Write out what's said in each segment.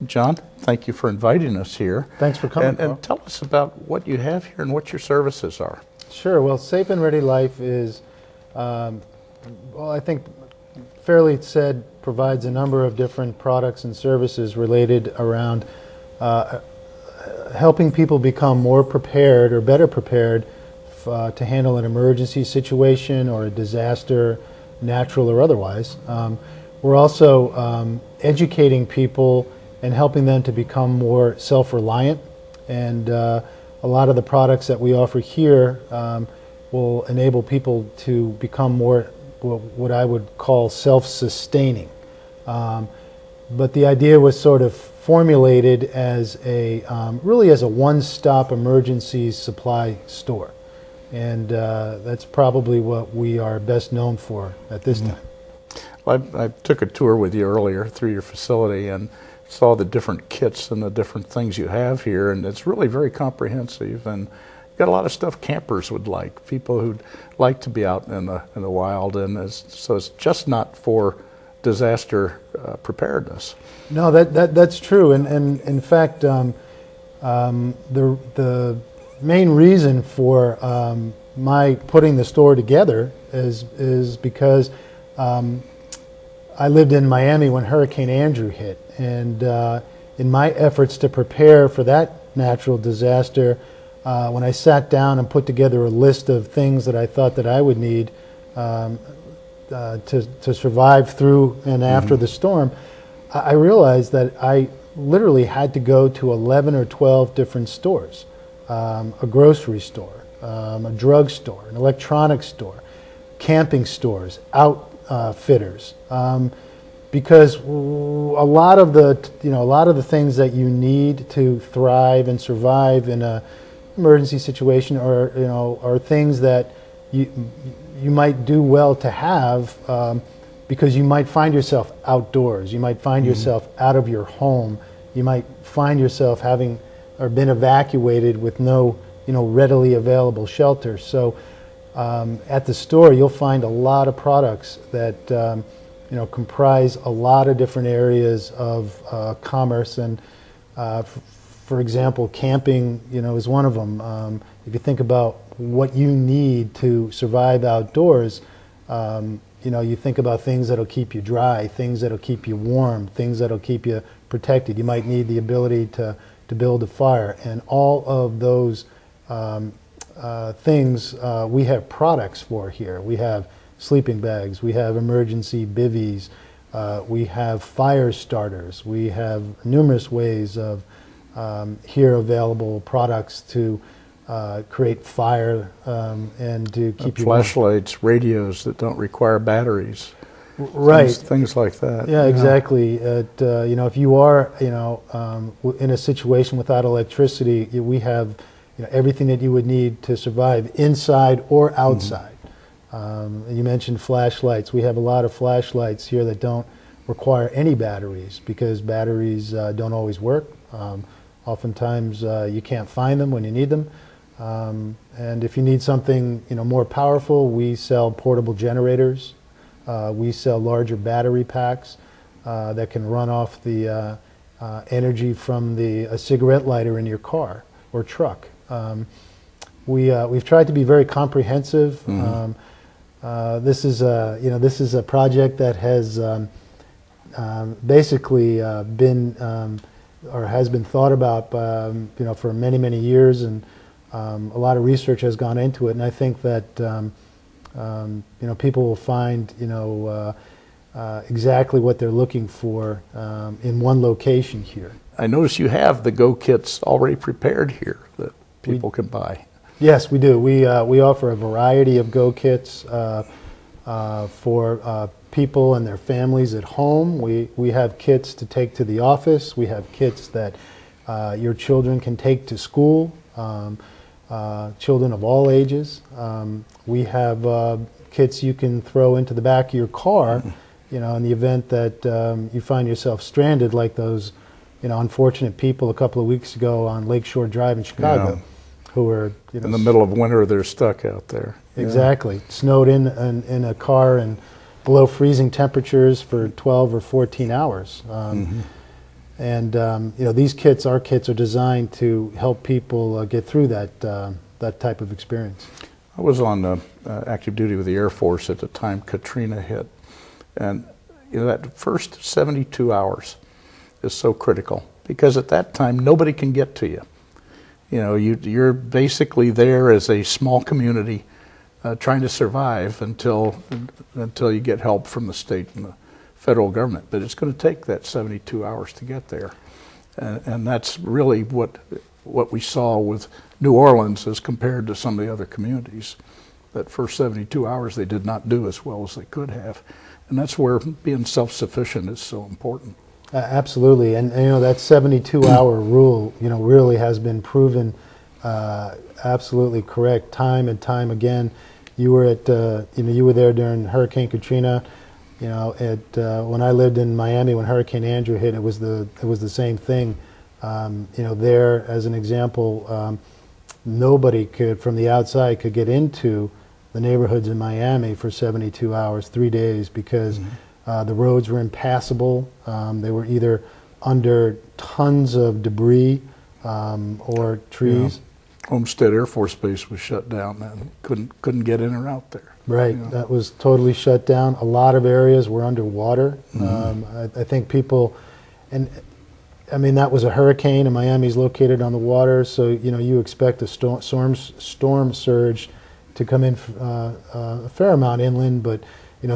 John, thank you for inviting us here. Thanks for coming. And tell us about what you have here and what your services are. Sure. Well, Safe and Ready Life is, well, I think fairly said, provides a number of different products and services related around helping people become more prepared or better prepared to handle an emergency situation or a disaster, natural or otherwise. We're also educating people and helping them to become more self-reliant. And a lot of the products that we offer here will enable people to become more what I would call self-sustaining. But the idea was sort of formulated as a really as a one-stop emergency supply store. And that's probably what we are best known for at this time. Well, I took a tour with you earlier through your facility and saw the different kits and the different things you have here, and it's really very comprehensive, and you've got a lot of stuff campers would like, people who'd like to be out in the wild, and so it's just not for disaster preparedness. No, that's true, and in fact, the main reason for my putting the store together is because I lived in Miami when Hurricane Andrew hit, and in my efforts to prepare for that natural disaster, when I sat down and put together a list of things that I thought that I would need to survive through and after the storm, I realized that I literally had to go to 11 or 12 different stores, a grocery store, a drug store, an electronics store, camping stores, outfitters, because a lot of the things that you need to thrive and survive in a emergency situation are things that you might do well to have, because you might find yourself outdoors, you might find yourself out of your home, you might find yourself having or been evacuated with no readily available shelter. So at the store you'll find a lot of products that comprise a lot of different areas of commerce, and for example, camping is one of them. If you think about what you need to survive outdoors, you think about things that'll keep you dry, things that'll keep you warm, things that'll keep you protected. You might need the ability to build a fire, and all of those things we have products for here. We have sleeping bags, we have emergency bivvies, we have fire starters, we have numerous ways of here available products to create fire and to keep you flashlights, radios that don't require batteries, right? Things like that. Yeah, exactly. If you are in a situation without electricity, we have everything that you would need to survive inside or outside. You mentioned flashlights. We have a lot of flashlights here that don't require any batteries, because batteries don't always work. Oftentimes you can't find them when you need them. And if you need something more powerful, we sell portable generators. We sell larger battery packs that can run off the energy from a cigarette lighter in your car or truck. We've tried to be very comprehensive. This is a project that has basically been or has been thought about for many years, and a lot of research has gone into it. And I think that people will find exactly what they're looking for in one location here. I notice you have the Go kits already prepared here that people can buy. Yes, we do. We offer a variety of Go kits for people and their families at home. We have kits to take to the office. We have kits that your children can take to school, children of all ages. We have kits you can throw into the back of your car, in the event that you find yourself stranded, like those unfortunate people a couple of weeks ago on Lakeshore Drive in Chicago. Yeah. Who are in the middle of winter, they're stuck out there. Exactly, snowed in a car and below freezing temperatures for 12 or 14 hours. And these kits, our kits, are designed to help people get through that type of experience. I was on active duty with the Air Force at the time Katrina hit, and that first 72 hours is so critical, because at that time nobody can get to you. You're basically there as a small community trying to survive until you get help from the state and the federal government. But it's going to take that 72 hours to get there, and that's really what we saw with New Orleans as compared to some of the other communities. That first 72 hours they did not do as well as they could have, and that's where being self-sufficient is so important. Absolutely, and that 72-hour rule, really has been proven absolutely correct time and time again. You were you were there during Hurricane Katrina. When I lived in Miami when Hurricane Andrew hit, it was the same thing. There, as an example, nobody from the outside could get into the neighborhoods in Miami for 72 hours, 3 days, because the roads were impassable. They were either under tons of debris or trees. Homestead Air Force Base was shut down, man. Couldn't get in or out there. Right, that was totally shut down. A lot of areas were underwater. I think people, and I mean, that was a hurricane, and Miami's located on the water, so you expect a storm surge to come in a fair amount inland, but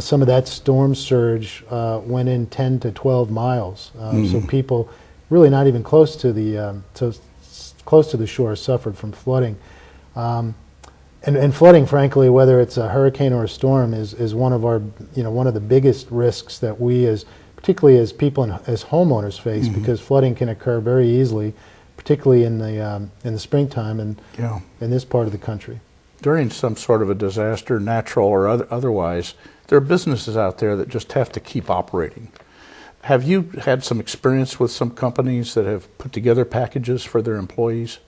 some of that storm surge went in 10 to 12 miles. So people really not even close to the shore suffered from flooding. And flooding, frankly, whether it's a hurricane or a storm, is one of our, one of the biggest risks that we, particularly as people and as homeowners, face, because flooding can occur very easily, particularly in the springtime and in this part of the country. During some sort of a disaster, natural or otherwise, there are businesses out there that just have to keep operating. Have you had some experience with some companies that have put together packages for their employees?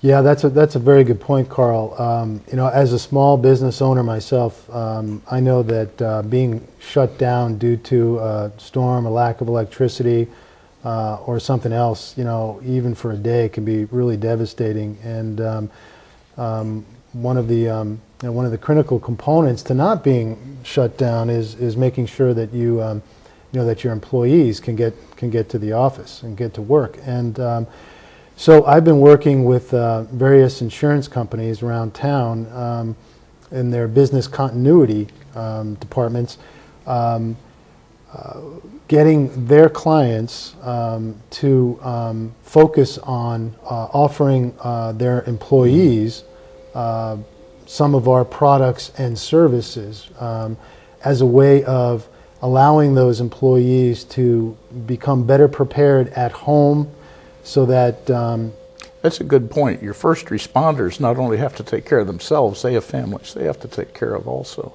Yeah, that's a very good point, Carl. As a small business owner myself, I know that being shut down due to a storm, a lack of electricity, or something else, even for a day, can be really devastating. And one of the critical components to not being shut down is making sure that that your employees can get to the office and get to work. And so I've been working with various insurance companies around town in their business continuity departments, getting their clients to focus on offering their employees some of our products and services as a way of allowing those employees to become better prepared at home, so that that's a good point. Your first responders not only have to take care of themselves, they have families they have to take care of also.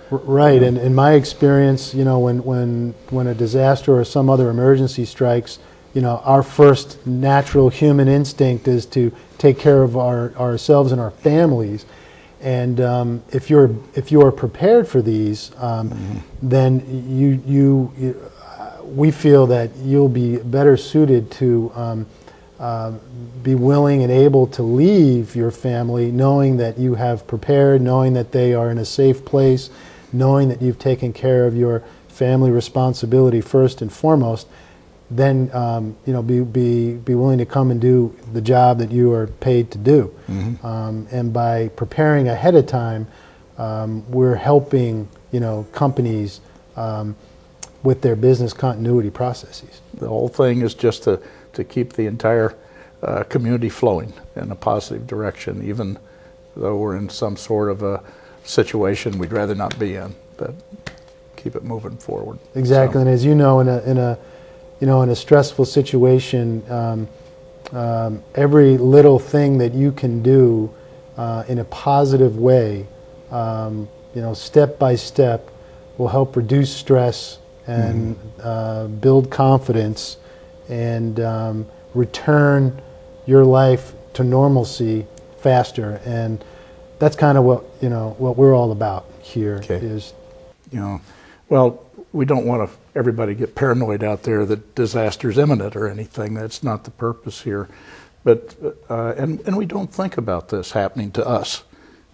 Right, and in my experience, when a disaster or some other emergency strikes, our first natural human instinct is to take care of ourselves and our families. And if you are prepared for these, then we feel that you'll be better suited to be willing and able to leave your family knowing that you have prepared, knowing that they are in a safe place, knowing that you've taken care of your family responsibility first and foremost. Then be willing to come and do the job that you are paid to do. And by preparing ahead of time, we're helping companies with their business continuity processes. The whole thing is just to keep the entire community flowing in a positive direction, even though we're in some sort of a situation we'd rather not be in, but keep it moving forward. Exactly, so. And as you know, in a stressful situation, every little thing that you can do in a positive way, step by step, will help reduce stress and build confidence and return your life to normalcy faster. And that's kind of what we're all about here. Okay. Is well, we don't want everybody get paranoid out there that disaster's imminent or anything. That's not the purpose here. But and we don't think about this happening to us.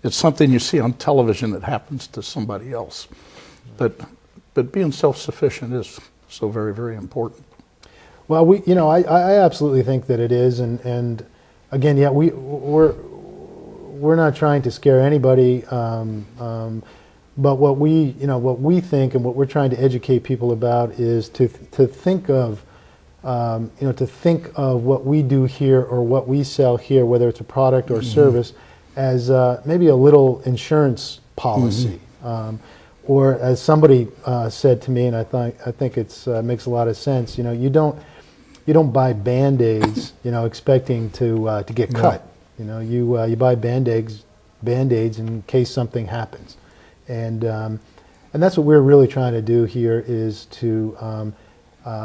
It's something you see on television that happens to somebody else. But being self-sufficient is so very, very important. Well, I absolutely think that it is, and again, yeah, we're not trying to scare anybody, but what we think and what we're trying to educate people about is to think of what we do here or what we sell here, whether it's a product or service, as maybe a little insurance policy. Or as somebody said to me, and I think it's makes a lot of sense. You don't buy Band-Aids, expecting to get cut. You buy Band-Aids in case something happens, and that's what we're really trying to do here is to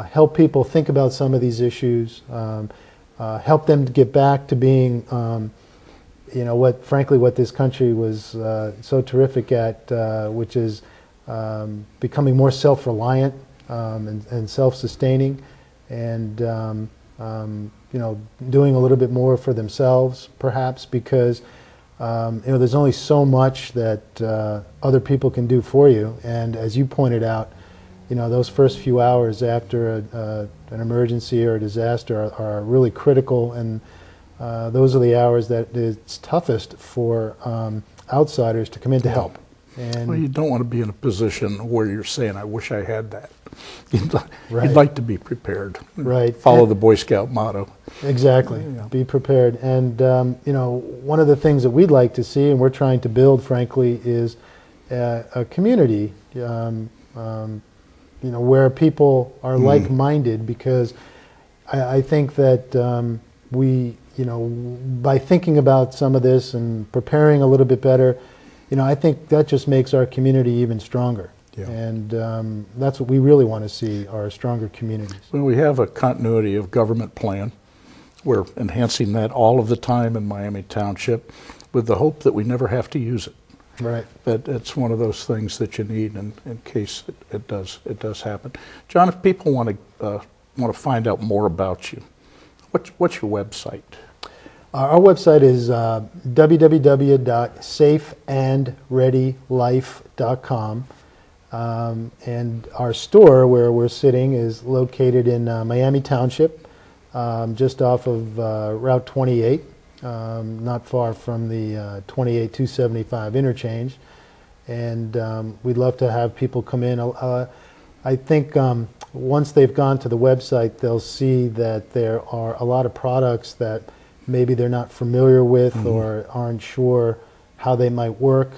help people think about some of these issues, help them to get back to being, what this country was so terrific at, which is becoming more self-reliant and self-sustaining, and doing a little bit more for themselves, perhaps, because there's only so much that other people can do for you. And as you pointed out, those first few hours after an emergency or a disaster are really critical, and those are the hours that it's toughest for outsiders to come in to help. And well, you don't want to be in a position where you're saying, I wish I had that. Right. You'd like to be prepared. Right. Follow the Boy Scout motto. Exactly. Yeah. Be prepared. And, one of the things that we'd like to see, and we're trying to build, frankly, is a community, where people are like-minded, because I think that by thinking about some of this and preparing a little bit better, I think that just makes our community even stronger. Yeah. And that's what we really want to see, are stronger communities. Well, we have a continuity of government plan. We're enhancing that all of the time in Miami Township with the hope that we never have to use it. Right. But it's one of those things that you need in case it does happen. John, if people want to find out more about you, what's your website? Our website is www.safeandreadylife.com. And our store, where we're sitting, is located in Miami Township, just off of Route 28, not far from the 28-275 interchange. And we'd love to have people come in. I think once they've gone to the website, they'll see that there are a lot of products that maybe they're not familiar with or aren't sure how they might work.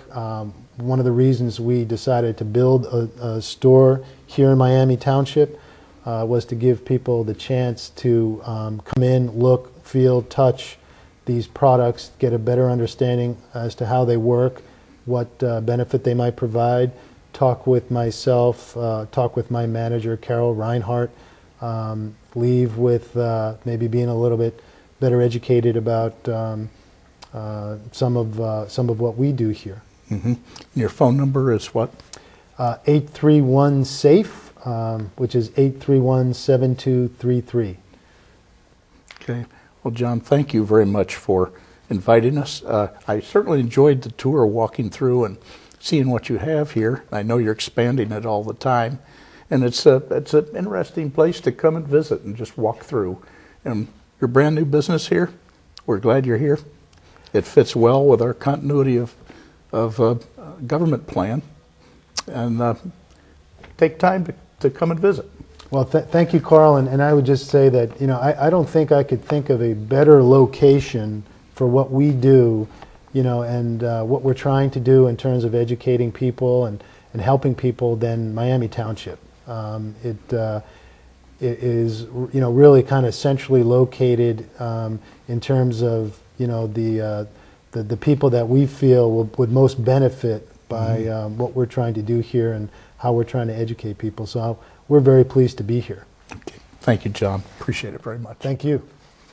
One of the reasons we decided to build a store here in Miami Township was to give people the chance to come in, look, feel, touch these products, get a better understanding as to how they work, what benefit they might provide, talk with myself, talk with my manager, Carol Reinhardt, leave with maybe being a little bit better educated about some of what we do here. Your phone number is what? 831-SAFE, which is 831-7233. Okay. Well, John, thank you very much for inviting us. I certainly enjoyed the tour, walking through and seeing what you have here. I know you're expanding it all the time, and it's an interesting place to come and visit and just walk through. And your brand new business here, we're glad you're here. It fits well with our continuity of government plan, and take time to come and visit. Well, thank you, Carl, and I would just say that I don't think I could think of a better location for what we do, and what we're trying to do in terms of educating people and helping people than Miami Township. It is really kind of centrally located in terms of the people that we feel would most benefit by what we're trying to do here and how we're trying to educate people. So we're very pleased to be here. Okay. Thank you, John. Appreciate it very much. Thank you.